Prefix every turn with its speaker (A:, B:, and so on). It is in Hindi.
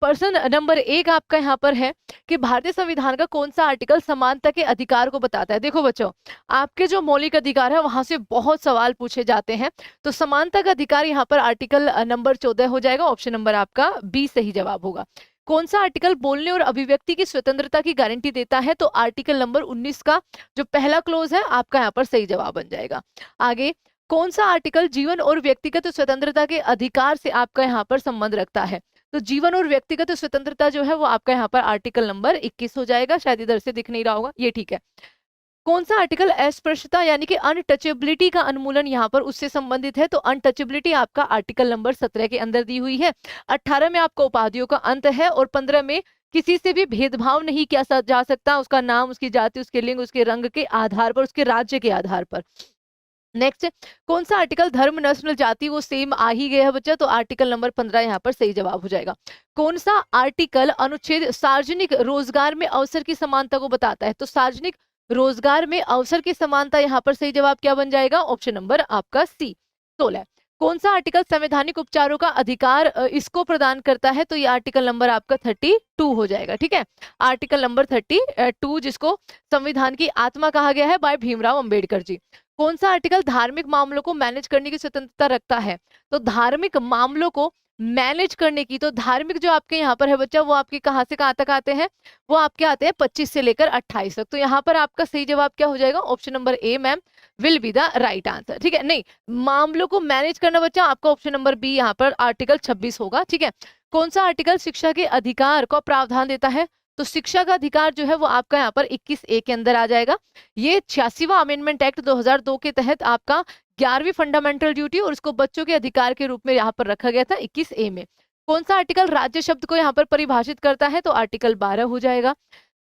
A: प्रश्न नंबर 1 आपका यहाँ पर है कि भारतीय संविधान का कौन सा आर्टिकल समानता के अधिकार को बताता है। देखो बच्चों, आपके जो मौलिक अधिकार है वहां से बहुत सवाल पूछे जाते हैं, तो समानता का अधिकार यहाँ पर आर्टिकल नंबर 14 हो जाएगा। ऑप्शन नंबर आपका बी सही जवाब होगा। कौन सा आर्टिकल बोलने और अभिव्यक्ति की स्वतंत्रता की गारंटी देता है, तो आर्टिकल नंबर 19 का जो पहला क्लोज है आपका यहाँ पर सही जवाब बन जाएगा। आगे, कौन सा आर्टिकल जीवन और व्यक्तिगत स्वतंत्रता के अधिकार से आपका यहाँ पर संबंध रखता है, तो जीवन और व्यक्तिगत स्वतंत्रता जो है वो आपका यहाँ पर आर्टिकल नंबर 21 हो जाएगा। शायद इधर से दिख नहीं रहा होगा, ये ठीक है। कौन सा आर्टिकल अस्पृश्यता यानी कि अनटचेबिलिटी का उन्मूलन यहाँ पर उससे संबंधित है, तो अनटचेबिलिटी आपका आर्टिकल नंबर 17 के अंदर दी हुई है। 18 में आपका उपाधियों का अंत है, और 15 में किसी से भी भेदभाव नहीं किया जा सकता, उसका नाम, उसकी जाति, उसके लिंग, उसके रंग के आधार पर, उसके राज्य के आधार पर। नेक्स्ट, कौन सा आर्टिकल धर्म, नस्ल, जाति वो सेम आ ही गया है बच्चा, तो आर्टिकल नंबर 15 यहाँ पर सही जवाब हो जाएगा। कौन सा आर्टिकल अनुच्छेद सार्वजनिक रोजगार में अवसर की समानता को बताता है, तो सार्वजनिक रोजगार में अवसर की समानता यहाँ पर सही जवाब क्या बन जाएगा, ऑप्शन नंबर आपका सी 16। कौन सा आर्टिकल संवैधानिक उपचारों का अधिकार इसको प्रदान करता है, तो ये आर्टिकल नंबर आपका 32 हो जाएगा। ठीक है, आर्टिकल नंबर 32 जिसको संविधान की आत्मा कहा गया है बाय भीमराव अंबेडकर जी। कौन सा आर्टिकल धार्मिक मामलों को मैनेज करने की स्वतंत्रता रखता है, तो धार्मिक मामलों को मैनेज करने की, तो धार्मिक जो आपके यहाँ पर है बच्चा वो आपके कहाँ से कहाँ तक आते हैं, वो आपके आते हैं 25 से लेकर 28 तक। तो यहाँ पर आपका सही जवाब क्या हो जाएगा, option number A ma'am will be the right answer. ठीक है, नहीं, मामलों को मैनेज करना बच्चा आपका ऑप्शन नंबर बी यहाँ पर आर्टिकल 26 होगा। ठीक है, कौन सा आर्टिकल शिक्षा के अधिकार को प्रावधान देता है, तो शिक्षा का अधिकार जो है वो आपका यहाँ पर 21A के अंदर आ जाएगा। ये 86वां अमेंडमेंट एक्ट 2002 के तहत आपका 11वीं फंडामेंटल ड्यूटी और उसको बच्चों के अधिकार के रूप में यहाँ पर रखा गया था 21A में। कौन सा आर्टिकल राज्य शब्द को यहाँ पर परिभाषित करता है, तो आर्टिकल 12 हो जाएगा।